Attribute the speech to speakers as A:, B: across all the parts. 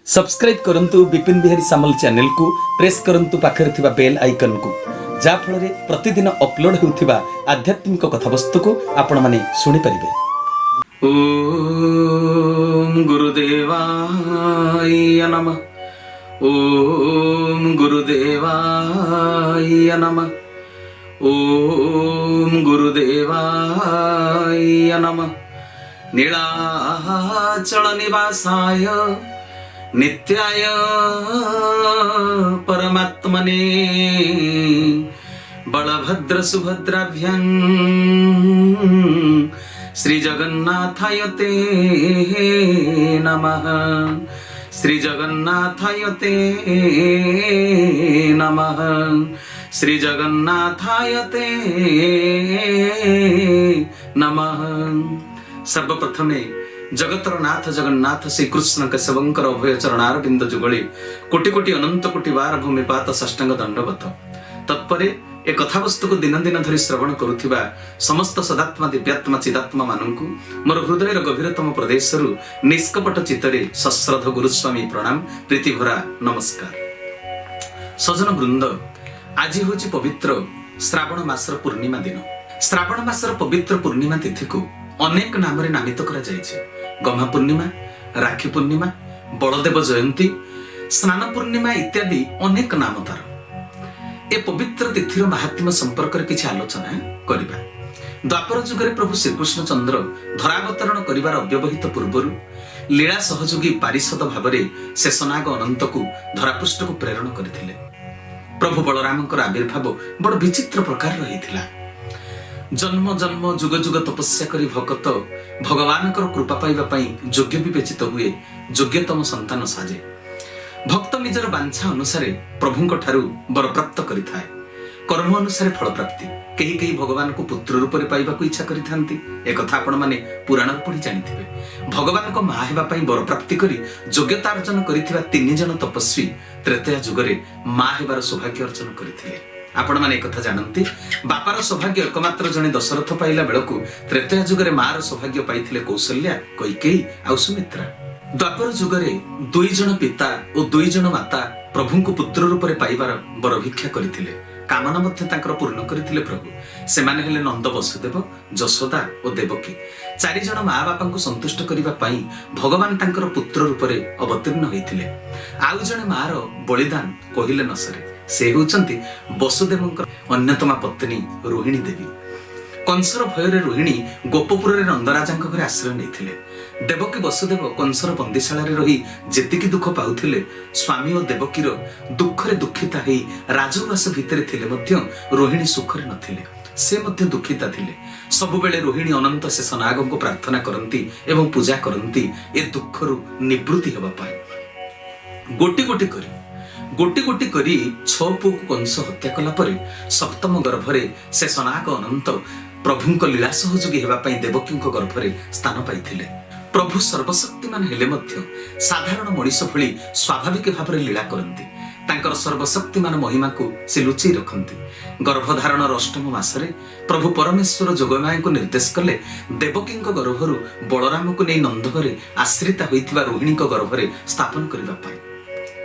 A: Subscribe करंतु विपिन बिहारी सामल channel को press करंतु पाखरे थिबा बेल आइकन को जा फल रे प्रतिदिन अपलोड होउथिबा आध्यात्मिक कथावस्तु को आपण माने सुनि परिबे। ओम गुरुदेवाय नमः। ओम गुरुदेवाय नमः। ओम गुरुदेवाय नमः। नीलाचल निवासाय नित्याय परमात्मने बलभद्र सुभद्राभ्यां श्री जगन्नाथाय ते नमः। श्री जगन्नाथाय ते नमः। श्री जगन्नाथाय ते नमः। सर्वप्रथमे जगतर नाथ जगन्नाथ श्रीकृष्ण केशवंकर अभय चरणार बिंद जुगली कोटि कोटि अनंत कोटि बार भूमिपात साष्टांग दंडवत तत्परे ए कथावस्तु को दिन दिन धरी श्रवण करुथिबा समस्त सदात्मा दिव्यात्मा चिदात्मा मानंकु मोर हृदयर गभीरतम प्रदेशरु निष्कपट चित्तरे सश्रद्ध गुरुस्वामी प्रणाम प्रीति भरा नमस्कार। सजन वृंद आज होछि पवित्र श्रावण मासर पूर्णिमा दिन। श्रावण मासर पवित्र पूर्णिमा तिथि को अनेक नाम रे नामित करा जायछि। गम्हा पूर्णिमा, राखी पूर्णिमा, बलदेव जयंती, स्नान पूर्णिमा इत्यादि अनेक नाम तार। ए पवित्र तिथिर महात्म्य संपर्क रे किछि आलोचना करिबा। द्वापर जुगरे प्रभु श्रीकृष्ण चंद्र धरावतरण करिवार अव्यवहित पूर्वरु लीला सहयोगी पारिषद भावरे शेषनाग अनंत को धरापृष्ठ को प्रेरण करथिले। प्रभु बलरामकर आविर्भाव बड़ विचित्र प्रकार रहिथिला। जन्म जन्म जुग जुग तपस्या करी भगत भगवान कृपा पाइबा पई योग्य विवेचित हुए, योग्यतम संतान साजे। भक्त निजर बांछा अनुसार प्रभुंक ठारू वर प्राप्त करिथाय। कर्म अनुसार फल प्राप्ति। कहीं कहीं भगवान को पुत्र रूप में पाइबा को इच्छा करिथांती। एक कथा आपण माने पुराण पढ़ी जानिथिबे। भगवान को मां हेबा पई वर प्राप्ति करी योग्यता अर्जन करिथिबा 3 जन तपस्वी त्रेतया जुगरे मां हेबार सौभाग्य अर्जन करिथिले। आपण माने कथा जानती। बापार सौभाग्य एकमात्र जने दशरथ पाइला बेलकु त्रेतया जुगरे मार सौभाग्य पाइथिले कौशल्या, कैकेयी आ सुमित्रा। द्वापर जुगरे 2 जन पिता और 2 जन माता प्रभु को पुत्र रूप में पाइबार वर भिक्षा करथिले। कामना मध्य तांकर पूर्ण करथिले प्रभु। सेमाने हेले नंद, वसुदेव, जशोदा और देवकी। 4 जन माँ बापा को संतुष्ट करिबा पई भगवान तांकर पुत्र रूप में अवतीर्ण होइथिले। आउ जने मार बलिदान कहिले न सरे। से होचंती वसुदेवंकर अन्यतमा पत्नी रोहिणी देवी। कंसर भୟରେ रोहिणी गोपपुर रे नंदराजांक घरे आश्रय नेथिले। देवकी वसुदेव कंसर बंदीशाला रे रही जेतिकी दुख पाउथिले, स्वामी और देवकीर दुखरे दुखिता हेई राजवास भितरे थिले मध्य रोहिणी सुखरे नथिले। से मध्य दुखिता थिले। सबु बेले रोहिणी अनंत शेष नागंको प्रार्थना करंती एवं पूजा करंती ए दुखरु निवृत्ति हेबा पाई। गोटी गोटी करी 6 पुओ को कंस हत्या कला परे सप्तम गर्भरे से सनाग अनंत प्रभुंक लीला सहयोगी हेबा पई देवकींक गर्भरे स्थान पाइथिले। प्रभु सर्वशक्तिमान हेले मध्य साधारण मनीष भली स्वाभाविक भावरे लीला करंती। तांकर सर्वशक्तिमान महिमा को से लुचि रखंती। गर्भधारणर 8म मासरे प्रभु परमेश्वर जोगमाया को निर्देश कले देवकींक गर्भरु बलराम को नै नंदघरे आश्रिता होइतिबा रोहिणीक गर्भरे स्थापन करिबा पाई।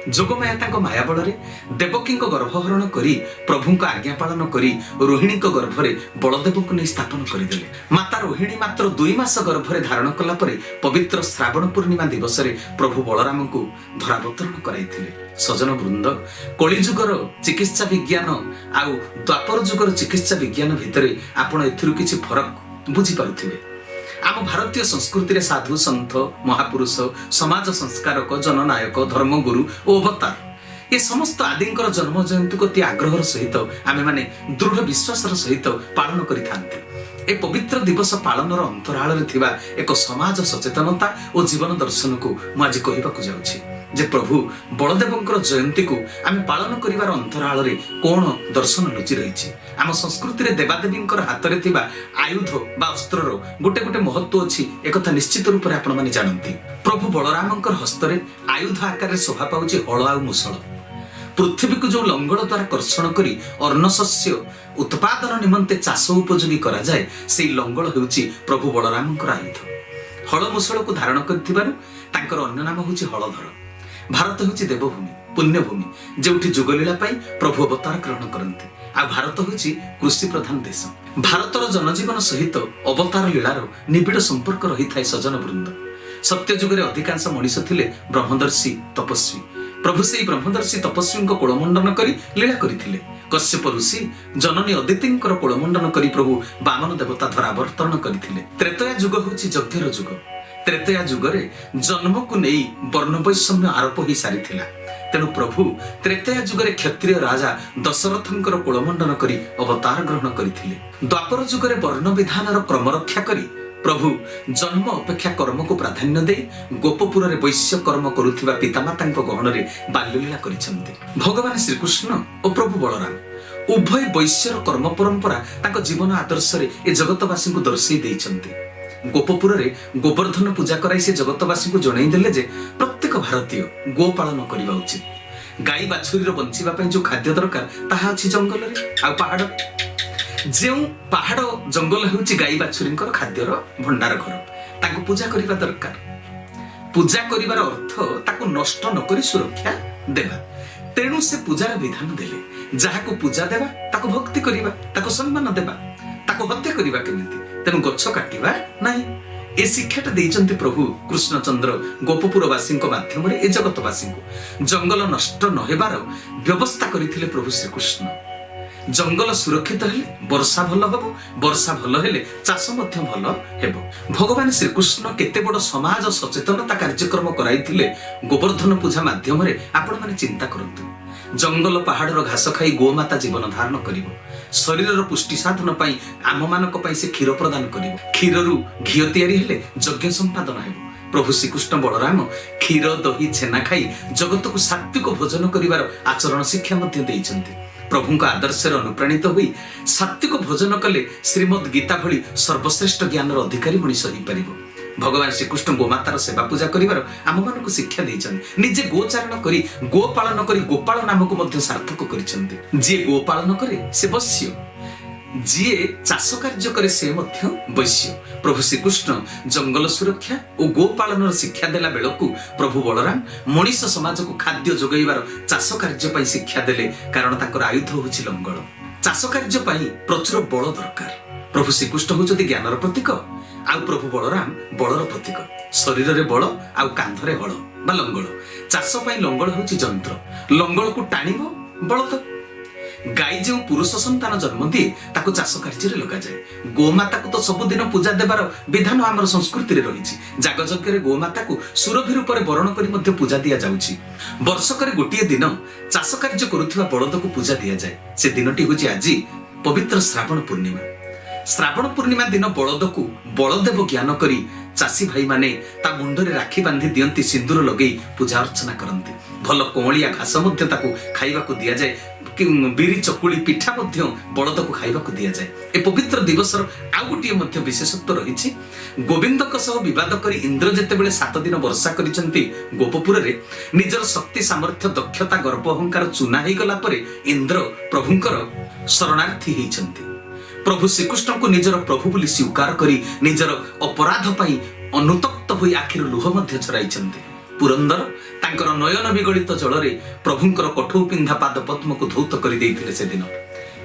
A: जोगमाया तांको माया बଳରେ देवकींक गर्भहरण करी प्रभुंक आज्ञा पालन करी रोहिणीक गर्भरे बलदेवଙ୍କୁ नै स्थापन करिदेले। माता रोहिणी मात्र 2 मास गर्भरे धारण कला परे पवित्र श्रावण पूर्णिमा दिवसरे प्रभु बलरामଙ୍କୁ धरावतरण कराइथिले। सजन वृंद, कली जुगर चिकित्सा विज्ञान आउ द्वापर जुगर चिकित्सा विज्ञान भितरे आपण एथिरु किछि फरक बुझी पारुथिबे। आम भारतीय संस्कृति रे साधु संत महापुरुष समाज संस्कारक जननायक धर्मगुरु और अवतार ये समस्त आदिंकर जन्म जयंती को आग्रहर सहित आमे माने दृढ़ विश्वासर सहित पालन करि थांते। ए पवित्र दिवस पालनर अंतराल रे थिबा एक समाज सचेतनता और जीवन दर्शन को मु आज कहिबाकु जाउछि जे प्रभु बलदेवंकर जयंती को आमे पालन करिवार अंतराल रे कोन दर्शन लुचि रहिछि। आम संस्कृति रे देवादेवींकर हाथ रे थिबा आयुध बा अस्त्रर गोटे गोटे महत्व अछि। एकथा निश्चित रूप रे आपण माने जानंती। प्रभु बलरामंकर हस्त रे आयुध आकार रे शोभा पाउछि हळ आ मुसळ। पृथ्वी को जो लंगड़ द्वारा कर्षण करी अन्न शस्य उत्पादन निमंते चाष उपयोगी करा जाए से लंगड़ हेउछि प्रभु बलरामंकर आयुध। हल मुसळ को धारण करथिबारु तांकर अन्य नाम होछि हलधर। भारत ହେଉଛି ଦେବଭୂମି, ପୁଣ୍ୟଭୂମି, ଯେଉଁଠି ଯୁଗଲୀଳା ପାଇଁ ପ୍ରଭୁ ଅବତାର ଗ୍ରହଣ କରନ୍ତି। ଆଉ ଭାରତ ହେଉଛି କୃଷି ପ୍ରଧାନ ଦେଶ। ଭାରତର ଜନଜୀବନ ସହିତ ଅବତାର ଲୀଳାର ନିବିଡ଼ ସମ୍ପର୍କ ରହିଥାଏ ସଜନ ବୃନ୍ଦ। ସତ୍ୟ ଯୁଗରେ ଅଧିକାଂଶ ମଣିଷ ଥିଲେ ବ୍ରହ୍ମଦର୍ଶୀ ତପସ୍ୱୀ। ପ୍ରଭୁ ସେହି ବ୍ରହ୍ମଦର୍ଶୀ ତପସ୍ୱୀଙ୍କ କୋଳମଣ୍ଡନ କରି ଲୀଳା କରିଥିଲେ। କଶ୍ୟପ ଋଷି ଜନନୀ ଅଦିତିଙ୍କର କୋଳମଣ୍ଡନ କରି ପ୍ରଭୁ ବାମନ ଦେବତା ଧରାବର୍ତ୍ତନ କରିଥିଲେ। ତ୍ରେତୟା ଯୁଗ ହେଉଛି ଯଜ୍ଞର ଯୁଗ। ତ୍ରେତୟା ଯୁଗରେ ଜନ୍ମକୁ ନେଇ ବର୍ଣ୍ଣବୈଷମ୍ୟ ଆରୋପ ହୋଇ ସାରିଥିଲା। ତେଣୁ ପ୍ରଭୁ ତ୍ରେତୟା ଯୁଗରେ କ୍ଷତ୍ରିୟ ରାଜା ଦଶରଥଙ୍କର କୋଳମଣ୍ଡନ କରି ଅବତାର ଗ୍ରହଣ କରିଥିଲେ। ଦ୍ୱାପର ଯୁଗରେ ବର୍ଣ୍ଣ ବିଧାନର କ୍ରମ ରକ୍ଷା କରି ପ୍ରଭୁ ଜନ୍ମ ଅପେକ୍ଷା କର୍ମକୁ ପ୍ରାଧାନ୍ୟ ଦେଇ ଗୋପପୁରରେ ବୈଶ୍ୟ କର୍ମ କରୁଥିବା ପିତାମାତାଙ୍କ ଗହଣରେ ବାଲ୍ୟଲୀଳା କରିଛନ୍ତି। ଭଗବାନ ଶ୍ରୀକୃଷ୍ଣ ଓ ପ୍ରଭୁ ବଳରାମ ଉଭୟ ବୈଶ୍ୟର କର୍ମ ପରମ୍ପରା ତାଙ୍କ ଜୀବନ ଆଦର୍ଶରେ ଏ ଜଗତବାସୀଙ୍କୁ ଦର୍ଶାଇ ଦେଇଛନ୍ତି। ଗୋପପୁରରେ ଗୋବର୍ଦ୍ଧନ ପୂଜା କରାଇ ସେ ଜଗତବାସୀଙ୍କୁ ଜଣାଇ ଦେଲେ ଯେ ପ୍ରତ୍ୟେକ ଭାରତୀୟ ଗୋ ପାଳନ କରିବା ଉଚିତ। ଗାଈ ବାଛୁରୀର ବଞ୍ଚିବା ପାଇଁ ଯୋଉ ଖାଦ୍ୟ ଦରକାର ତାହା ଅଛି ଜଙ୍ଗଲରେ ଆଉ ପାହାଡ। ଯେଉଁ ପାହାଡ ଜଙ୍ଗଲ ହେଉଛି ଗାଈ ବାଛୁରୀଙ୍କର ଖାଦ୍ୟର ଭଣ୍ଡାର ଘର। ତାଙ୍କୁ ପୂଜା କରିବା ଦରକାର। ପୂଜା କରିବାର ଅର୍ଥ ତାକୁ ନଷ୍ଟ ନକରି ସୁରକ୍ଷା ଦେବା। ତେଣୁ ସେ ପୂଜାର ବିଧାନ ଦେଲେ। ଯାହାକୁ ପୂଜା ଦେବା ତାକୁ ଭକ୍ତି କରିବା, ତାକୁ ସମ୍ମାନ ଦେବା, ତାକୁ ହତ୍ୟା କରିବା କେମିତି? ତେଣୁ ଗଛ କାଟିବା ନାହିଁ। ଏ ଶିକ୍ଷାଟା ଦେଇଛନ୍ତି ପ୍ରଭୁ କୃଷ୍ଣଚନ୍ଦ୍ର ଗୋପପୁରବାସୀଙ୍କ ମାଧ୍ୟମରେ ଏ ଜଗତବାସୀଙ୍କୁ। ଜଙ୍ଗଲ ନଷ୍ଟ ନ ହେବାର ବ୍ୟବସ୍ଥା କରିଥିଲେ ପ୍ରଭୁ ଶ୍ରୀକୃଷ୍ଣ। ଜଙ୍ଗଲ ସୁରକ୍ଷିତ ହେଲେ ବର୍ଷା ଭଲ ହେବ, ବର୍ଷା ଭଲ ହେଲେ ଚାଷ ମଧ୍ୟ ଭଲ ହେବ। ଭଗବାନ ଶ୍ରୀକୃଷ୍ଣ କେତେ ବଡ଼ ସମାଜ ସଚେତନତା କାର୍ଯ୍ୟକ୍ରମ କରାଇଥିଲେ ଗୋବର୍ଦ୍ଧନ ପୂଜା ମାଧ୍ୟମରେ ଆପଣମାନେ ଚିନ୍ତା କରନ୍ତୁ। ଜଙ୍ଗଲ ପାହାଡର ଘାସ ଖାଇ ଗୋମାତା ଜୀବନ ଧାରଣ କରିବ। ଶରୀରର ପୁଷ୍ଟି ସାଧନ ପାଇଁ ଆମମାନଙ୍କ ପାଇଁ ସେ କ୍ଷୀର ପ୍ରଦାନ କରିବ। କ୍ଷୀରରୁ ଘିଅ ତିଆରି ହେଲେ ଯଜ୍ଞ ସମ୍ପାଦନ ହେବ। ପ୍ରଭୁ ଶ୍ରୀକୃଷ୍ଣ ବଳରାମ କ୍ଷୀର ଦହି ଛେନା ଖାଇ ଜଗତକୁ ସାତ୍ବିକ ଭୋଜନ କରିବାର ଆଚରଣ ଶିକ୍ଷା ମଧ୍ୟ ଦେଇଛନ୍ତି। ପ୍ରଭୁଙ୍କ ଆଦର୍ଶରେ ଅନୁପ୍ରାଣିତ ହୋଇ ସାତ୍ବିକ ଭୋଜନ କଲେ ଶ୍ରୀମଦ୍ ଗୀତା ଭଳି ସର୍ବଶ୍ରେଷ୍ଠ ଜ୍ଞାନର ଅଧିକାରୀ ମଣିଷ ହେଇପାରିବ। ଭଗବାନ ଶ୍ରୀକୃଷ୍ଣ ଗୋମାତାର ସେବା ପୂଜା କରିବାର ଆମମାନଙ୍କୁ ଶିକ୍ଷା ଦେଇଛନ୍ତି। ନିଜେ ଗୋଚାରଣ କରି ଗୋ ପାଳନ କରି ଗୋପାଳ ନାମକୁ ମଧ୍ୟ ସାର୍ଥକ କରିଛନ୍ତି। ଯିଏ ଗୋ ପାଳନ କରେ ସେ ବୈଶ୍ୟ, ଯିଏ ଚାଷ କାର୍ଯ୍ୟ କରେ ସେ ମଧ୍ୟ ବୈଶ୍ୟ। ପ୍ରଭୁ ଶ୍ରୀକୃଷ୍ଣ ଜଙ୍ଗଲ ସୁରକ୍ଷା ଓ ଗୋ ପାଳନର ଶିକ୍ଷା ଦେଲା ବେଳକୁ ପ୍ରଭୁ ବଳରାମ ମଣିଷ ସମାଜକୁ ଖାଦ୍ୟ ଯୋଗାଇବାର ଚାଷ କାର୍ଯ୍ୟ ପାଇଁ ଶିକ୍ଷା ଦେଲେ। କାରଣ ତାଙ୍କର ଆୟୁଧ ହେଉଛି ଲଙ୍ଗଳ। ଚାଷ କାର୍ଯ୍ୟ ପାଇଁ ପ୍ରଚୁର ବଳ ଦରକାର। ପ୍ରଭୁ ଶ୍ରୀକୃଷ୍ଣ ହେଉଛନ୍ତି ଜ୍ଞାନର ପ୍ରତୀକ, ଆଉ ପ୍ରଭୁ ବଳରାମ ବଳର ପ୍ରତୀକ। ଶରୀରରେ ବଳ ଆଉ କାନ୍ଧରେ ହଳ ବା ଲଙ୍ଗଳ। ଚାଷ ପାଇଁ ଲଙ୍ଗଳ ହେଉଛି ଯନ୍ତ୍ର। ଲଙ୍ଗଳକୁ ଟାଣିବ ବଳଦ। ଗାଈ ଯେଉଁ ପୁରୁଷ ସନ୍ତାନ ଜନ୍ମ ଦିଏ ତାକୁ ଚାଷ କାର୍ଯ୍ୟରେ ଲଗାଯାଏ। ଗୋମାତାକୁ ତ ସବୁଦିନ ପୂଜା ଦେବାର ବିଧାନ ଆମର ସଂସ୍କୃତିରେ ରହିଛି। ଯାଗଯଜ୍ଞରେ ଗୋମାତାକୁ ସୁରଭି ରୂପରେ ବରଣ କରି ମଧ୍ୟ ପୂଜା ଦିଆଯାଉଛି। ବର୍ଷକରେ ଗୋଟିଏ ଦିନ ଚାଷ କାର୍ଯ୍ୟ କରୁଥିବା ବଳଦକୁ ପୂଜା ଦିଆଯାଏ। ସେ ଦିନଟି ହେଉଛି ଆଜି ପବିତ୍ର ଶ୍ରାବଣ ପୂର୍ଣ୍ଣିମା। ଶ୍ରାବଣ ପୂର୍ଣ୍ଣିମା ଦିନ ବଳଦକୁ ବଳଦେବ ଜ୍ଞାନ କରି ଚାଷୀ ଭାଇମାନେ ତା ମୁଣ୍ଡରେ ରାକ୍ଷୀ ବାନ୍ଧି ଦିଅନ୍ତି, ସିନ୍ଦୁର ଲଗେଇ ପୂଜା ଅର୍ଚ୍ଚନା କରନ୍ତି। ଭଲ କଅଁଳିଆ ଘାସ ମଧ୍ୟ ତାକୁ ଖାଇବାକୁ ଦିଆଯାଏ। ବିରି ଚକୁଳି ପିଠା ମଧ୍ୟ ବଳଦକୁ ଖାଇବାକୁ ଦିଆଯାଏ। ଏ ପବିତ୍ର ଦିବସର ଆଉ ଗୋଟିଏ ମଧ୍ୟ ବିଶେଷତ୍ୱ ରହିଛି। ଗୋବିନ୍ଦଙ୍କ ସହ ବିବାଦ କରି ଇନ୍ଦ୍ର ଯେତେବେଳେ 7 ଦିନ ବର୍ଷା କରିଛନ୍ତି ଗୋପପୁରରେ, ନିଜର ଶକ୍ତି ସାମର୍ଥ୍ୟ ଦକ୍ଷତା ଗର୍ବ ଅହଙ୍କାର ଚୁନା ହେଇଗଲା ପରେ ଇନ୍ଦ୍ର ପ୍ରଭୁଙ୍କର ଶରଣାର୍ଥୀ ହେଇଛନ୍ତି। ପ୍ରଭୁ ଶ୍ରୀକୃଷ୍ଣଙ୍କୁ ନିଜର ପ୍ରଭୁ ବୋଲି ସ୍ୱୀକାର କରି ନିଜର ଅପରାଧ ପାଇଁ ଅନୁତପ୍ତ ହୋଇ ଆଖିରୁ ଲୁହ ମଧ୍ୟ ଝରାଇଛନ୍ତି। ପୁରନ୍ଦର ତାଙ୍କର ନୟନ ବିଗଳିତ ଜଳରେ ପ୍ରଭୁଙ୍କର କଠଉ ପିନ୍ଧା ପାଦ ପଦ୍ମକୁ ଧୌତ କରିଦେଇଥିଲେ। ସେଦିନ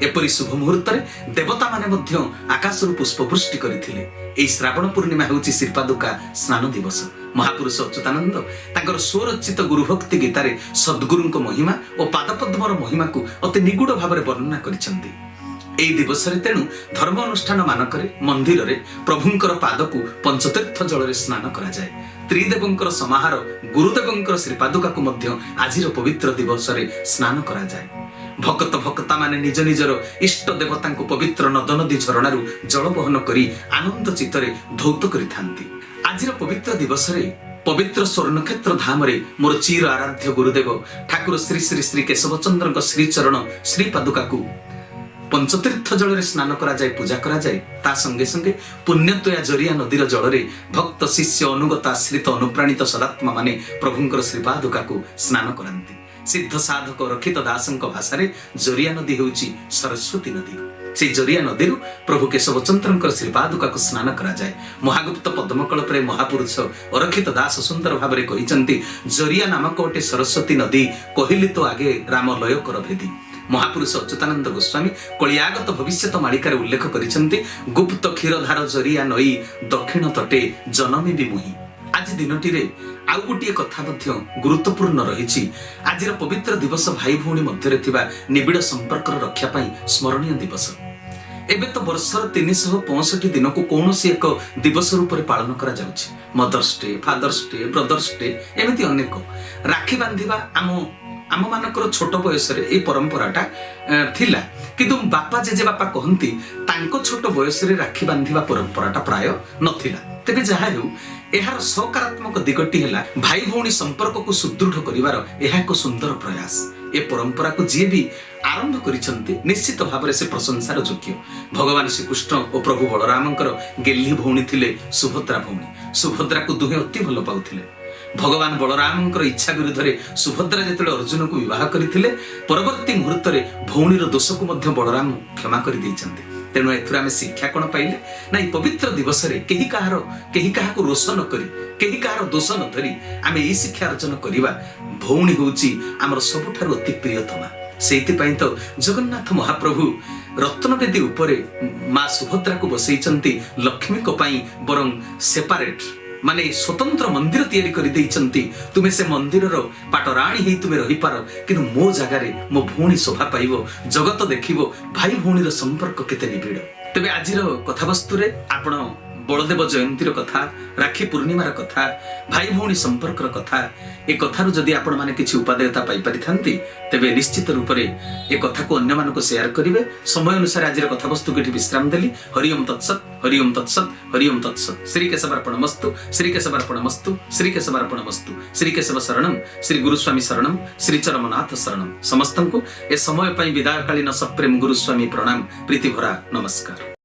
A: ଏପରି ଶୁଭ ମୁହୂର୍ତ୍ତରେ ଦେବତାମାନେ ମଧ୍ୟ ଆକାଶରୁ ପୁଷ୍ପବୃଷ୍ଟି କରିଥିଲେ। ଏହି ଶ୍ରାବଣ ପୂର୍ଣ୍ଣିମା ହେଉଛି ଶ୍ରୀପାଦୁକା ସ୍ନାନ ଦିବସ। ମହାପୁରୁଷ ଅଚ୍ୟୁତାନନ୍ଦ ତାଙ୍କର ସ୍ୱରଚିତ ଗୁରୁଭକ୍ତି ଗୀତାରେ ସଦ୍ଗୁରୁଙ୍କ ମହିମା ଓ ପାଦପଦ୍ମର ମହିମାକୁ ଅତି ନିଗୁଢ଼ ଭାବରେ ବର୍ଣ୍ଣନା କରିଛନ୍ତି। ଏହି ଦିବସରେ ତେଣୁ ଧର୍ମ ଅନୁଷ୍ଠାନ ମାନଙ୍କରେ ମନ୍ଦିରରେ ପ୍ରଭୁଙ୍କର ପାଦକୁ ପଞ୍ଚତୀର୍ଥ ଜଳରେ ସ୍ନାନ କରାଯାଏ। ତ୍ରିଦେବଙ୍କର ସମାହାର ଗୁରୁଦେବଙ୍କର ଶ୍ରୀପାଦୁକାକୁ ମଧ୍ୟ ଆଜିର ପବିତ୍ର ଦିବସରେ ସ୍ନାନ କରାଯାଏ। ଭକ୍ତ ଭକ୍ତା ମାନେ ନିଜ ନିଜର ଇଷ୍ଟ ଦେବତାଙ୍କୁ ପବିତ୍ର ନଦ ନଦୀ ଝରଣାରୁ ଜଳ ବହନ କରି ଆନନ୍ଦ ଚିତ୍ତରେ ଧୌତ କରିଥାନ୍ତି। ଆଜିର ପବିତ୍ର ଦିବସରେ ପବିତ୍ର ସ୍ୱର୍ଣ୍ଣକ୍ଷେତ୍ର ଧାମରେ ମୋର ଚିର ଆରାଧ୍ୟ ଗୁରୁଦେବ ଠାକୁର ଶ୍ରୀ ଶ୍ରୀ ଶ୍ରୀ କେଶବଚନ୍ଦ୍ରଙ୍କ ଶ୍ରୀଚରଣ ଶ୍ରୀପାଦୁକାକୁ ପଞ୍ଚତୀର୍ଥ ଜଳରେ ସ୍ନାନ କରାଯାଏ, ପୂଜା କରାଯାଏ। ତା ସଙ୍ଗେ ସଙ୍ଗେ ପୁଣ୍ୟତୋୟା ଜରିଆ ନଦୀର ଜଳରେ ଭକ୍ତ ଶିଷ୍ୟ ଅନୁଗତ ଆଶ୍ରିତ ଅନୁପ୍ରାଣିତ ସଦାତ୍ମା ମାନେ ପ୍ରଭୁଙ୍କର ଶ୍ରୀପାଦୁକାକୁ ସ୍ନାନ କରାନ୍ତି। ସିଦ୍ଧ ସାଧକ ରକ୍ଷିତ ଦାସଙ୍କ ଭାଷାରେ ଜରିଆ ନଦୀ ହେଉଛି ସରସ୍ୱତୀ ନଦୀ। से जरिया नदी प्रभु केशवचंद्र श्रीपादुका को स्नान करा जाए। महागुप्त पद्मकल पर महापुरुष अरक्षित दास सुंदर भाव में कहते जरिया नामक गोटे सरस्वती नदी कहली तो आगे राम लय कर भेदी। महापुरुष अच्युतानंद गोस्वामी कलियागत भविष्यत मालिकार उल्लेख करिसेंती गुप्त क्षीरधार जरिया नई दक्षिण तटे जनमी विमुही। आज दिनटी आउ गोटे कथा गुरुत्वपूर्ण रही। आज पवित्र दिवस भाई भौणी मध्य निबिड़ संपर्क रक्षा स्मरणीय दिवस। एबे तो वर्षर 365 दिन को कौन एक दिवस रूप में पालन करा जाउछि। Mother's day, father's day, brother's day एमती अनेक। राखी बांधिबा आम मानकर छोट बयस ये परंपराटा थिला, किंतु बापा जेजे बापा कहती तांको छोट बयस राखी बांधिबा परंपराटा प्राय नथिला। तेबे जहा हेउ एहार सकारात्मक दिगटी है भाई भौणी संपर्क को सुदृढ़ करिवार एहा एक सुंदर प्रयास। ए परंपरा को जी भी आरंभ करिसंती निश्चित भाव से प्रशंसार योग्य। भगवान श्रीकृष्ण और प्रभु बलरामंकर गेल्ही भौणी थिले सुभद्रा भौणी। सुभद्रा को दुहे अति भल पाउथिले। भगवान बलरामंकर इच्छा विरुद्ध सुभद्रा जिते अर्जुन को विवाह करथिले परवर्ती मुहूर्त भौणीर दोष को बलराम क्षमा कर देइछन्ते। तेणु एथुरा आमे शिक्षा कोन पाइले ना पवित्र दिवस रे केही काहाको रोष न करी केही काहार दोष न धरी आमे ई शिक्षा अर्जन करिवा। भौणी होउची आमर सबुठारु अति प्रियतमा। सेइतिपई तो जगन्नाथ महाप्रभु रत्नवेदी उपरे मां सुभद्रा को बसैचंती लक्ष्मी को पई बरं सेपरेट माने स्वतंत्र मंदिर तैयारी कर देइचंती। तुमे से मंदिर रो पाटराणी ही तुमे रही पार, किंतु मो जगारे मो भौणी शोभा पाइबो, जगत देखिबो भाई भौणीर संपर्क केते निबिड़। तेबे आजिर कथावस्तु रे आपण बलदेव जयंतीर कथा, राखी पूर्णिमार कथा, भाई भौणी संपर्क कथा, ए कथारु जदि आपण माने किछि उपादेयता पाई परिथांती तेबे निश्चित रूप से ए कथा को अन्य मानको शेयर करिवे। समय अनुसार आजिर कथावस्तु केठी विश्राम देली। हरि ओम तत्सत, हरि ओम तत्सत, हरि ओम तत्सत। श्री केशवार्पणमस्तु, श्री केशवार्पणमस्तु, श्री केशवार्पणमस्तु। श्री केशव शरणम, श्री गुरुस्वामी शरणम, श्री चरमनाथ शरणम। समस्तंकु ए समय पई विदायकालीन सप्रेम गुरुस्वामी प्रणाम, प्रीति भरा नमस्कार।